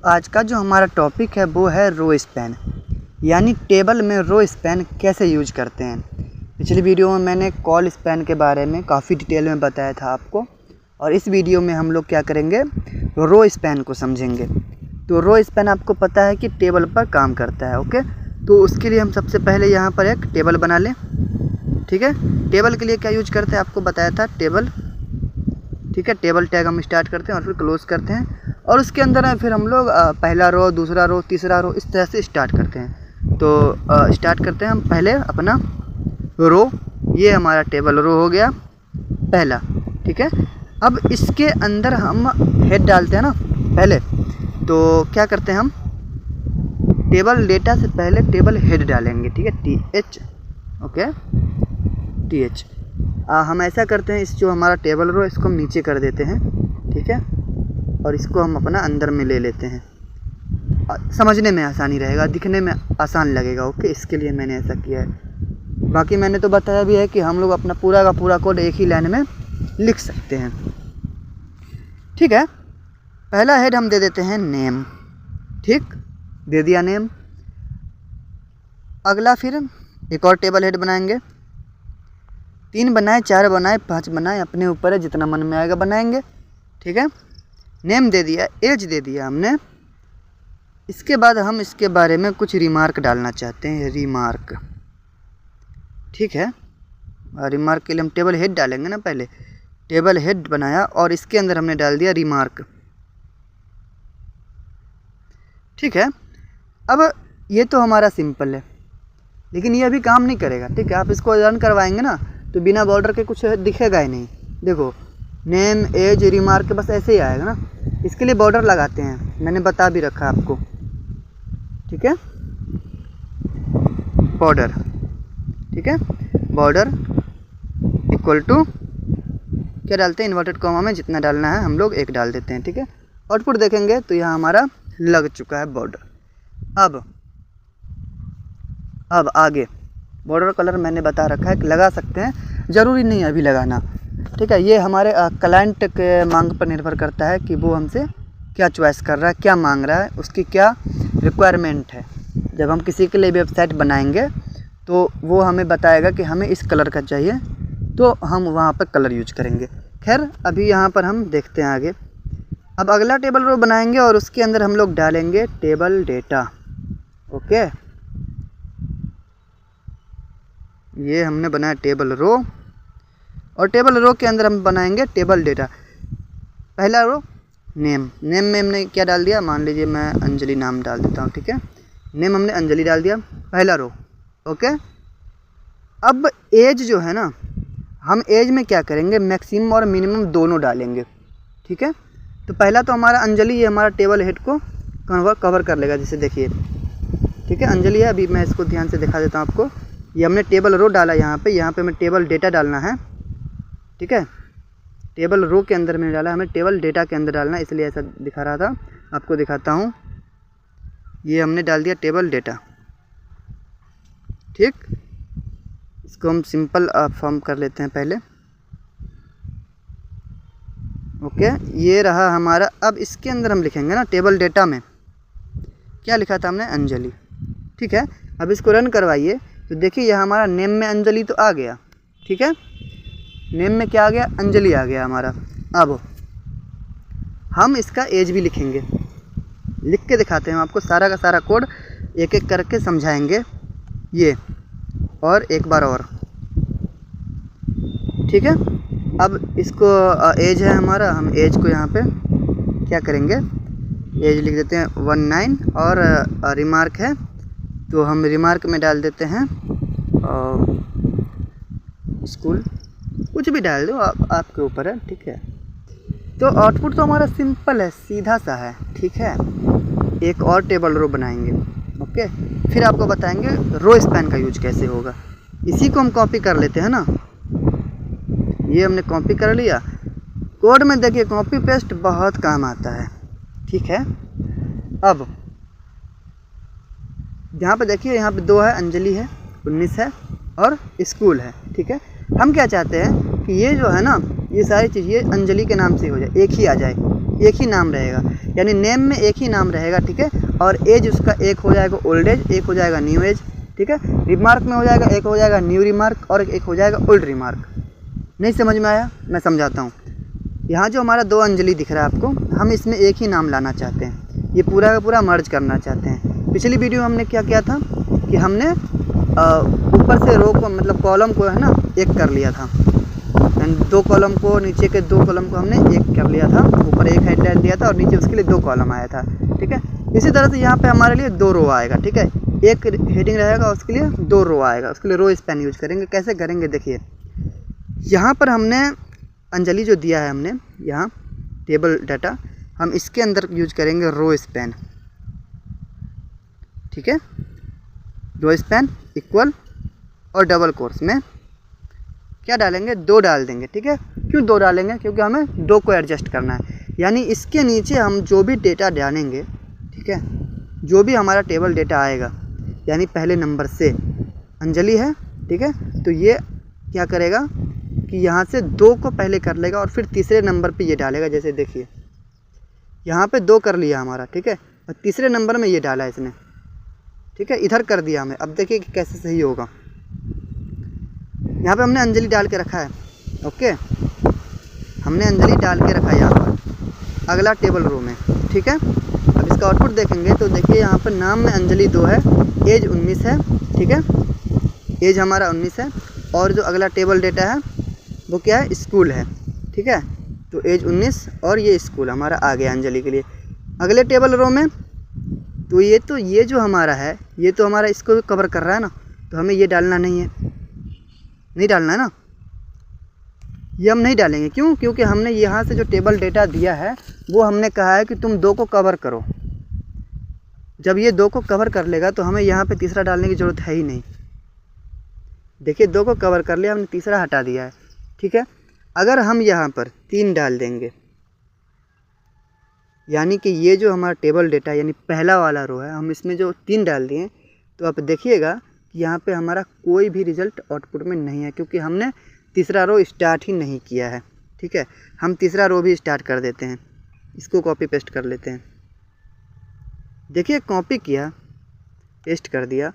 आज का जो हमारा टॉपिक है वो है रो स्पैन, यानी टेबल में रो स्पैन कैसे यूज करते हैं। पिछली वीडियो में मैंने कॉल स्पैन के बारे में काफ़ी डिटेल में बताया था आपको, और इस वीडियो में हम लोग क्या करेंगे, रो स्पैन को समझेंगे। तो रो स्पैन आपको पता है कि टेबल पर काम करता है। ओके, तो उसके लिए हम सबसे पहले यहाँ पर एक टेबल बना लें। ठीक है, टेबल के लिए क्या यूज करते हैं आपको बताया था, टेबल। ठीक है, टेबल टैग हम स्टार्ट करते हैं और फिर क्लोज करते हैं, और उसके अंदर है फिर हम लोग पहला रो, दूसरा रो, तीसरा रो, इस तरह से स्टार्ट करते हैं। तो स्टार्ट करते हैं हम पहले अपना रो। ये हमारा टेबल रो हो गया पहला। ठीक है, अब इसके अंदर हम हेड डालते हैं ना पहले। तो क्या करते हैं हम, टेबल डेटा से पहले टेबल हेड डालेंगे। ठीक है, TH। Okay, TH। हम ऐसा करते हैं, इस जो हमारा टेबल रो इसको हम नीचे कर देते हैं। ठीक है, और इसको हम अपना अंदर में ले लेते हैं, समझने में आसानी रहेगा, दिखने में आसान लगेगा। ओके, इसके लिए मैंने ऐसा किया है। बाकी मैंने तो बताया भी है कि हम लोग अपना पूरा का पूरा कोड एक ही लाइन में लिख सकते हैं। ठीक है, पहला हेड हम दे देते हैं नेम। ठीक, दे दिया नेम। अगला फिर एक और टेबल हेड बनाएंगे। 3 बनाए, 4 बनाए, 5 बनाए, अपने ऊपर है, जितना मन में आएगा बनाएंगे। ठीक है, नेम दे दिया, एज दे दिया हमने। इसके बाद हम इसके बारे में कुछ रिमार्क डालना चाहते हैं, रिमार्क। ठीक है, रिमार्क के लिए हम टेबल हेड डालेंगे ना, पहले टेबल हेड बनाया और इसके अंदर हमने डाल दिया रिमार्क। ठीक है, अब ये तो हमारा सिंपल है, लेकिन ये अभी काम नहीं करेगा। ठीक है, आप इसको रन करवाएंगे ना तो बिना बॉर्डर के कुछ दिखेगा ही नहीं। देखो, नेम, एज, रिमार्क बस ऐसे ही आएगा ना। इसके लिए बॉर्डर लगाते हैं, मैंने बता भी रखा आपको। ठीक है, बॉर्डर। ठीक है, बॉर्डर इक्वल टू क्या डालते हैं, इन्वर्टेड कॉमा में जितना डालना है हम लोग 1 डाल देते हैं। ठीक है, आउटपुट देखेंगे तो यहाँ हमारा लग चुका है बॉर्डर। अब आगे बॉर्डर कलर मैंने बता रखा है, लगा सकते हैं, ज़रूरी नहीं है अभी लगाना। ठीक है, ये हमारे क्लाइंट के मांग पर निर्भर करता है कि वो हमसे क्या चॉइस कर रहा है, क्या मांग रहा है, उसकी क्या रिक्वायरमेंट है। जब हम किसी के लिए वेबसाइट बनाएंगे तो वो हमें बताएगा कि हमें इस कलर का चाहिए, तो हम वहाँ पर कलर यूज करेंगे। खैर, अभी यहाँ पर हम देखते हैं आगे। अब अगला टेबल रो बनाएंगे और उसके अंदर हम लोग डालेंगे टेबल डेटा। ओके, ये हमने बनाया टेबल रो, और टेबल रो के अंदर हम बनाएंगे टेबल डेटा। पहला रो नेम, नेम में हमने क्या डाल दिया, मान लीजिए मैं अंजलि नाम डाल देता हूँ। ठीक है, नेम हमने अंजलि डाल दिया, पहला रो। ओके, अब एज जो है ना, हम एज में क्या करेंगे, मैक्सिमम और मिनिमम दोनों डालेंगे। ठीक है, तो पहला तो हमारा अंजलि, ये हमारा टेबल हेड को कवर कर लेगा, जैसे देखिए। ठीक है, अंजलि है, अभी मैं इसको ध्यान से दिखा देता हूँ आपको। ये हमने टेबल रो डाला यहाँ पे हमें टेबल डेटा डालना है। ठीक है, टेबल रो के अंदर मैंने डाला, हमें टेबल डेटा के अंदर डालना है, इसलिए ऐसा दिखा रहा था, आपको दिखाता हूँ। ये हमने डाल दिया टेबल डेटा। ठीक, इसको हम सिंपल फॉर्म कर लेते हैं पहले। ओके, ये रहा हमारा। अब इसके अंदर हम लिखेंगे ना, टेबल डेटा में क्या लिखा था हमने, अंजलि। ठीक है, अब इसको रन करवाइए तो देखिए यह हमारा नेम में अंजलि तो आ गया। ठीक है, नेम में क्या आ गया, अंजलि आ गया हमारा। अब हम इसका एज भी लिखेंगे, लिख के दिखाते हैं आपको, सारा का सारा कोड एक एक करके समझाएंगे ये, और एक बार और। ठीक है, अब इसको एज है हमारा, हम एज को यहाँ पे क्या करेंगे, एज लिख देते हैं 19, और रिमार्क है तो हम रिमार्क में डाल देते हैं स्कूल, कुछ भी डाल दो, आपके ऊपर है। ठीक है, तो आउटपुट तो हमारा सिंपल है, सीधा सा है। ठीक है, एक और टेबल रो बनाएंगे। ओके, फिर आपको बताएंगे रो स्पैन का यूज कैसे होगा। इसी को हम कॉपी कर लेते हैं ना, ये हमने कॉपी कर लिया। कोड में देखिए कॉपी पेस्ट बहुत काम आता है। ठीक है, अब यहाँ पे देखिए, यहाँ पे 2 है, अंजलि है, 19 है, और स्कूल है। ठीक है, हम क्या चाहते हैं कि ये जो है ना, ये सारी चीज़ ये अंजलि के नाम से हो जाए, एक ही आ जाए, एक ही नाम रहेगा, यानी नेम में एक ही नाम रहेगा, ठीक है। और एज उसका एक हो जाएगा ओल्ड एज, एक हो जाएगा न्यू एज, ठीक है। रिमार्क में हो जाएगा, एक हो जाएगा न्यू रिमार्क और एक हो जाएगा ओल्ड रिमार्क। नहीं समझ में आया? मैं समझाता हूँ। यहाँ जो हमारा 2 अंजलि दिख रहा है आपको, हम इसमें एक ही नाम लाना चाहते हैं, ये पूरा का पूरा मर्ज करना चाहते हैं। पिछली वीडियो में हमने क्या किया था कि हमने ऊपर से रो को मतलब कॉलम को है ना एक कर लिया था, 2 कॉलम को, नीचे के 2 कॉलम को हमने एक कर लिया था, ऊपर एक हेडलाइन दिया था और नीचे उसके लिए 2 कॉलम आया था, ठीक है। इसी तरह से यहाँ पे हमारे लिए 2 रो आएगा, ठीक है। एक हेडिंग रहेगा, उसके लिए 2 रो आएगा, उसके लिए रो स्पैन यूज करेंगे। कैसे करेंगे देखिए, यहाँ पर हमने अंजलि जो दिया है हमने यहाँ टेबल डाटा, हम इसके अंदर यूज करेंगे रो स्पैन, ठीक है। रो स्पैन इक्वल और डबल कोर्स में क्या डालेंगे, 2 डाल देंगे, ठीक है। क्यों 2 डालेंगे? क्योंकि हमें 2 को एडजस्ट करना है, यानी इसके नीचे हम जो भी डेटा डालेंगे, ठीक है, जो भी हमारा टेबल डेटा आएगा, यानी पहले नंबर से अंजलि है, ठीक है, तो ये क्या करेगा कि यहाँ से 2 को पहले कर लेगा और फिर तीसरे नंबर पे ये डालेगा। जैसे देखिए यहाँ पे 2 कर लिया हमारा, ठीक है, और तीसरे नंबर में ये डाला इसने, ठीक है, इधर कर दिया हमें। अब देखिए कि कैसे सही होगा। यहाँ पे हमने अंजलि डाल के रखा है, ओके, हमने अंजलि डाल के रखा है यहाँ पर अगला टेबल रो में, ठीक है। अब इसका आउटपुट देखेंगे तो देखिए यहाँ पर नाम में अंजलि 2 है, एज 19 है, ठीक है, एज हमारा 19 है, और जो अगला टेबल डेटा है वो क्या है, स्कूल है, ठीक है। तो एज 19 और ये स्कूल हमारा आ गया अंजलि के लिए। अगले टेबल रो में तो ये जो हमारा है, ये तो हमारा इसको कवर कर रहा है ना, तो हमें ये डालना नहीं है, नहीं डालना है ना, ये हम नहीं डालेंगे। क्यों? क्योंकि हमने यहाँ से जो टेबल डेटा दिया है वो हमने कहा है कि तुम 2 को कवर करो। जब ये 2 को कवर कर लेगा तो हमें यहाँ पे तीसरा डालने की ज़रूरत है ही नहीं। देखिए 2 को कवर कर लिया, हमने तीसरा हटा दिया है, ठीक है। अगर हम यहाँ पर 3 डाल देंगे, यानी कि ये जो हमारा टेबल डेटा यानी पहला वाला रो है, हम इसमें जो 3 डाल दिए, तो आप देखिएगा कि यहाँ पे हमारा कोई भी रिज़ल्ट आउटपुट में नहीं है, क्योंकि हमने तीसरा रो स्टार्ट ही नहीं किया है, ठीक है। हम तीसरा रो भी स्टार्ट कर देते हैं, इसको कॉपी पेस्ट कर लेते हैं। देखिए कॉपी किया, पेस्ट कर दिया,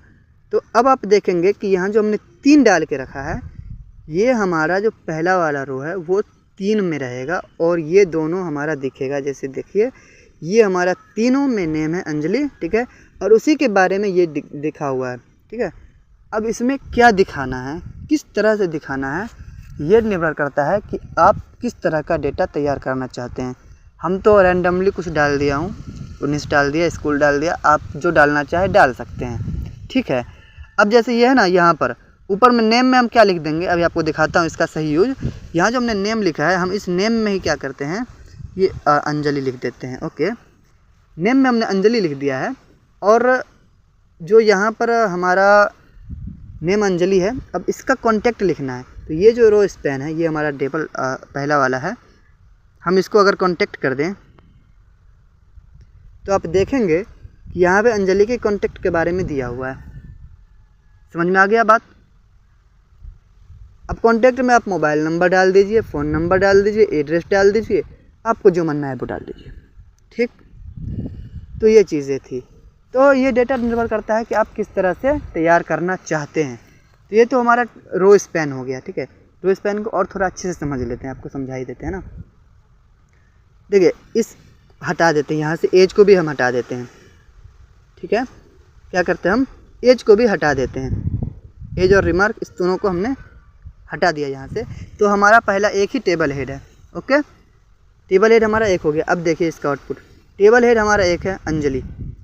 तो अब आप देखेंगे कि यहाँ जो हमने 3 डाल के रखा है, ये हमारा जो पहला वाला रो है वो 3 में रहेगा और ये दोनों हमारा दिखेगा। जैसे देखिए ये हमारा तीनों में नेम है अंजलि, ठीक है, और उसी के बारे में ये दिखा हुआ है, ठीक है। अब इसमें क्या दिखाना है, किस तरह से दिखाना है, ये निर्भर करता है कि आप किस तरह का डेटा तैयार करना चाहते हैं। हम तो रैंडमली कुछ डाल दिया हूँ, 19 डाल दिया, स्कूल डाल दिया, आप जो डालना चाहे डाल सकते हैं, ठीक है। अब जैसे ये है ना, यहाँ पर ऊपर में नेम में हम क्या लिख देंगे, अभी आपको दिखाता हूँ इसका सही यूज। यहाँ जो हमने नेम लिखा है, हम इस नेम में ही क्या करते हैं, ये अंजलि लिख देते हैं, ओके। नेम में हमने अंजलि लिख दिया है और जो यहाँ पर हमारा नेम अंजलि है, अब इसका कॉन्टैक्ट लिखना है। तो ये जो रो स्पैन है, ये हमारा टेबल पहला वाला है, हम इसको अगर कॉन्टैक्ट कर दें तो आप देखेंगे कि यहाँ पे अंजलि के कॉन्टैक्ट के बारे में दिया हुआ है। समझ में आ गया बात? अब कॉन्टैक्ट में आप मोबाइल नंबर डाल दीजिए, फ़ोन नंबर डाल दीजिए, एड्रेस डाल दीजिए, आपको जो मनना है वो डाल दीजिए, ठीक। तो ये चीज़ें थी। तो ये डेटा निर्भर करता है कि आप किस तरह से तैयार करना चाहते हैं। तो ये तो हमारा रो स्पैन हो गया, ठीक है। रो स्पैन को और थोड़ा अच्छे से समझ लेते हैं, आपको समझा ही देते हैं ना। देखिए इस हटा देते हैं, यहाँ से एज को भी हम हटा देते हैं, ठीक है। क्या करते हैं हम, एज को भी हटा देते हैं, एज और रिमार्क इस दोनों को हमने हटा दिया यहाँ से। तो हमारा पहला एक ही टेबल हेड है, ओके। टेबल हेड हमारा एक हो गया। अब देखिए इसका आउटपुट, टेबल हेड हमारा एक है अंजलि,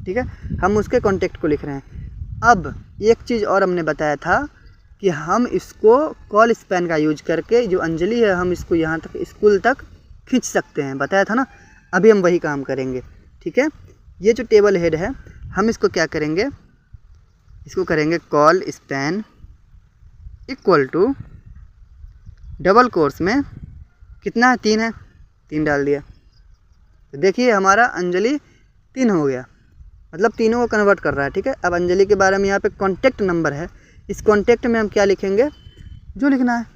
ठीक है, हम उसके कॉन्टैक्ट को लिख रहे हैं। अब एक चीज़ और हमने बताया था कि हम इसको कॉल स्पैन का यूज करके जो अंजलि है, हम इसको यहाँ तक स्कूल तक खींच सकते हैं, बताया था ना। अभी हम वही काम करेंगे, ठीक है। ये जो टेबल हेड है, हम इसको क्या करेंगे, इसको करेंगे call span equal to double course में कितना है, 3 है, 3 डाल दिया। तो देखिए हमारा अंजलि 3 हो गया, मतलब तीनों को कन्वर्ट कर रहा है, ठीक है। अब अंजलि के बारे में यहाँ पे कॉन्टैक्ट नंबर है, इस कॉन्टैक्ट में हम क्या लिखेंगे, जो लिखना है,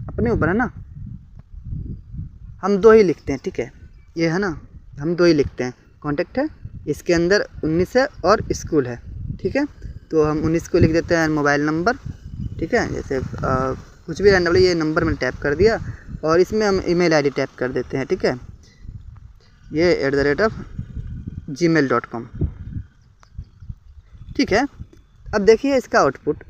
अपने ऊपर है ना। हम 2 ही लिखते हैं, ठीक है, ये है ना, हम 2 ही लिखते हैं। कॉन्टैक्ट है, इसके अंदर 19 है और स्कूल है, ठीक है। तो हम 19 को लिख देते हैं मोबाइल नंबर, ठीक है। जैसे कुछ भी रैंडमली ये नंबर मैंने टैप कर दिया और इसमें हम ईमेल आईडी टैप कर देते हैं, ठीक है। ये @gmail.com, ठीक है। अब देखिए इसका आउटपुट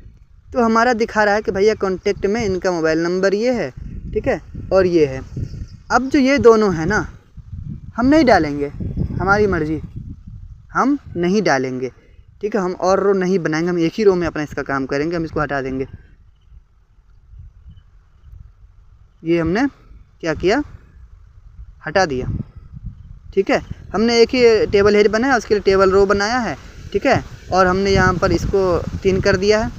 तो हमारा दिखा रहा है कि भैया कॉन्टैक्ट में इनका मोबाइल नंबर ये है, ठीक है, और ये है। अब जो ये दोनों है ना, हम नहीं डालेंगे, हमारी मर्ज़ी, हम नहीं डालेंगे, ठीक है। हम और रो नहीं बनाएंगे, हम एक ही रो में अपना इसका काम करेंगे। हम इसको हटा देंगे। ये हमने क्या किया, हटा दिया, ठीक है। हमने एक ही टेबल हेड बनाया, उसके लिए टेबल रो बनाया है, ठीक है। और हमने यहाँ पर इसको 3 कर दिया है।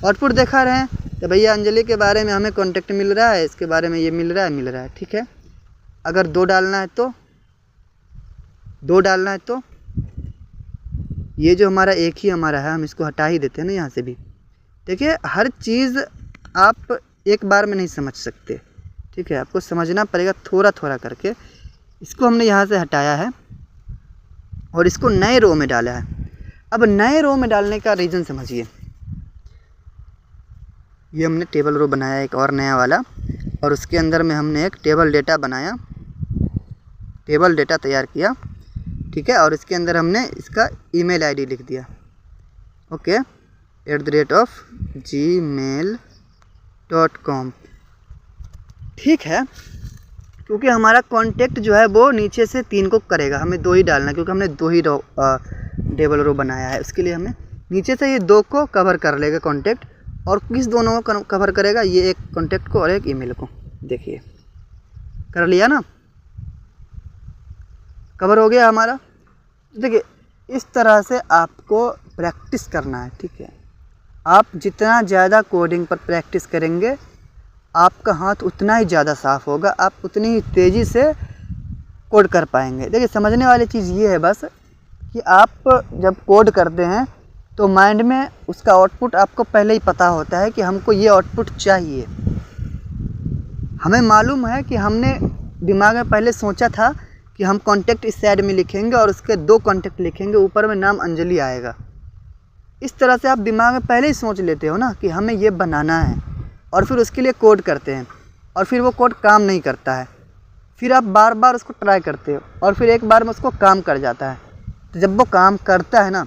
आउटपुट दिखा रहे हैं तो भैया अंजलि के बारे में हमें कॉन्टैक्ट मिल रहा है, इसके बारे में ये मिल रहा है, ठीक है। अगर 2 डालना है तो 2 डालना है तो ये जो हमारा एक ही हमारा है, हम इसको हटा ही देते हैं ना यहाँ से भी। देखिए हर चीज़ आप एक बार में नहीं समझ सकते, ठीक है। आपको समझना पड़ेगा थोड़ा थोड़ा करके। इसको हमने यहाँ से हटाया है और इसको नए रो में डाला है। अब नए रो में डालने का रीज़न समझिए। ये हमने टेबल रो बनाया एक और नया वाला, और उसके अंदर में हमने एक टेबल डेटा बनाया, टेबल डेटा तैयार किया, ठीक है। और इसके अंदर हमने इसका ईमेल आईडी लिख दिया, ओके, @gmail.com, ठीक है। क्योंकि हमारा कॉन्टैक्ट जो है वो नीचे से 3 को करेगा, हमें 2 ही डालना है, क्योंकि हमने 2 ही टेबल रो बनाया है। उसके लिए हमें नीचे से ये 2 को कवर कर लेगा कॉन्टैक्ट। और किस दोनों को कवर करेगा, ये एक कॉन्टैक्ट को और एक ईमेल को। देखिए कर लिया ना, कवर हो गया हमारा। देखिए इस तरह से आपको प्रैक्टिस करना है, ठीक है। आप जितना ज़्यादा कोडिंग पर प्रैक्टिस करेंगे, आपका हाथ उतना ही ज़्यादा साफ़ होगा, आप उतनी ही तेज़ी से कोड कर पाएंगे। देखिए समझने वाली चीज़ ये है बस कि आप जब कोड करते हैं तो माइंड में उसका आउटपुट आपको पहले ही पता होता है कि हमको ये आउटपुट चाहिए। हमें मालूम है कि हमने दिमाग में पहले सोचा था कि हम कॉन्टैक्ट इस साइड में लिखेंगे और उसके 2 कॉन्टैक्ट लिखेंगे, ऊपर में नाम अंजलि आएगा। इस तरह से आप दिमाग में पहले ही सोच लेते हो ना कि हमें ये बनाना है, और फिर उसके लिए कोड करते हैं, और फिर वो कोड काम नहीं करता है। फिर आप बार बार उसको ट्राई करते हो और फिर एक बार में उसको काम कर जाता है। तो जब वो काम करता है ना,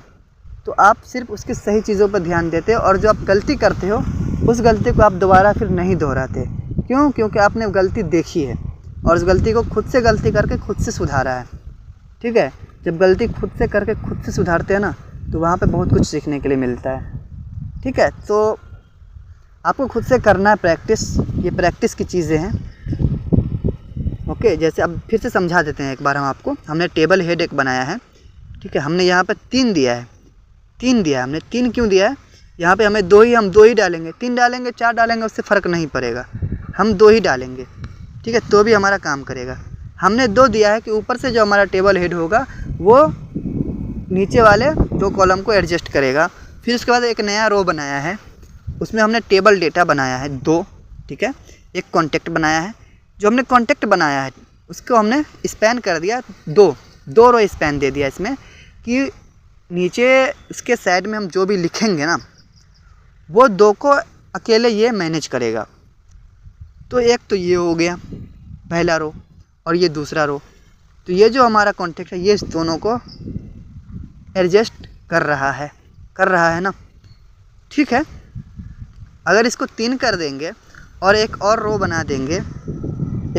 तो आप सिर्फ उसकी सही चीज़ों पर ध्यान देते हो, और जो आप गलती करते हो उस गलती को आप दोबारा फिर नहीं दोहराते। क्यों? क्योंकि आपने गलती देखी है और उस गलती को खुद से गलती करके खुद से सुधारा है, ठीक है। जब गलती खुद से करके खुद से सुधारते हैं ना, तो वहाँ पे बहुत कुछ सीखने के लिए मिलता है, ठीक है। तो आपको खुद से करना है प्रैक्टिस, ये प्रैक्टिस की चीज़ें हैं, ओके। जैसे अब फिर से समझा देते हैं एक बार हम आपको। हमने टेबल हेड एक बनाया है, ठीक है। हमने यहाँ पे 3 दिया है, 3 दिया है हमने। 3 क्यों दिया है? यहाँ पे हमें हम दो ही डालेंगे, 3 डालेंगे 4 डालेंगे उससे फ़र्क नहीं पड़ेगा, हम 2 ही डालेंगे, ठीक है, तो भी हमारा काम करेगा। हमने 2 दिया है कि ऊपर से जो हमारा टेबल हेड होगा वो नीचे वाले 2 कॉलम को एडजस्ट करेगा। फिर उसके बाद एक नया रो बनाया है, उसमें हमने टेबल डेटा बनाया है 2, ठीक है। एक कॉन्टैक्ट बनाया है। जो हमने कॉन्टैक्ट बनाया है उसको हमने स्पैन कर दिया, 2 रो स्पैन दे दिया इसमें, कि नीचे इसके साइड में हम जो भी लिखेंगे ना, वो 2 को अकेले ये मैनेज करेगा। तो एक तो ये हो गया पहला रो, और ये दूसरा रो। तो ये जो हमारा कॉन्टैक्ट है ये इस दोनों को एडजस्ट कर रहा है ना, ठीक है। अगर इसको 3 कर देंगे और एक और रो बना देंगे,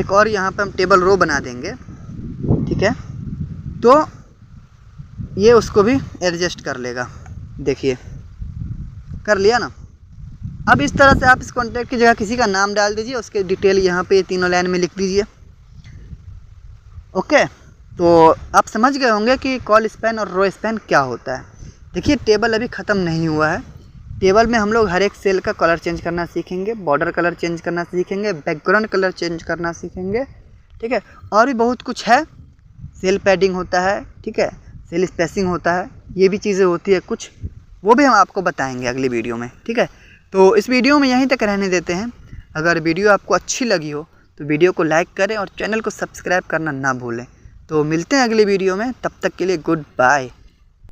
एक और यहाँ पे हम टेबल रो बना देंगे, ठीक है, तो ये उसको भी एडजस्ट कर लेगा। देखिए कर लिया ना। अब इस तरह से आप इस कॉन्टैक्ट की जगह किसी का नाम डाल दीजिए, उसके डिटेल यहाँ पे 3 लाइन में लिख दीजिए, ओके। तो आप समझ गए होंगे कि कॉल स्पैन और रो स्पैन क्या होता है। देखिए टेबल अभी ख़त्म नहीं हुआ है। टेबल में हम लोग हर एक सेल का कलर चेंज करना सीखेंगे, बॉर्डर कलर चेंज करना सीखेंगे, बैकग्राउंड कलर चेंज करना सीखेंगे, ठीक है। और भी बहुत कुछ है, सेल पैडिंग होता है, ठीक है, सेल स्पेसिंग होता है, ये भी चीज़ें होती है कुछ, वो भी हम आपको बताएंगे अगली वीडियो में, ठीक है। तो इस वीडियो में यहीं तक रहने देते हैं। अगर वीडियो आपको अच्छी लगी हो तो वीडियो को लाइक करें और चैनल को सब्सक्राइब करना ना भूलें, तो मिलते हैं अगली वीडियो में, तब तक के लिए गुड बाय।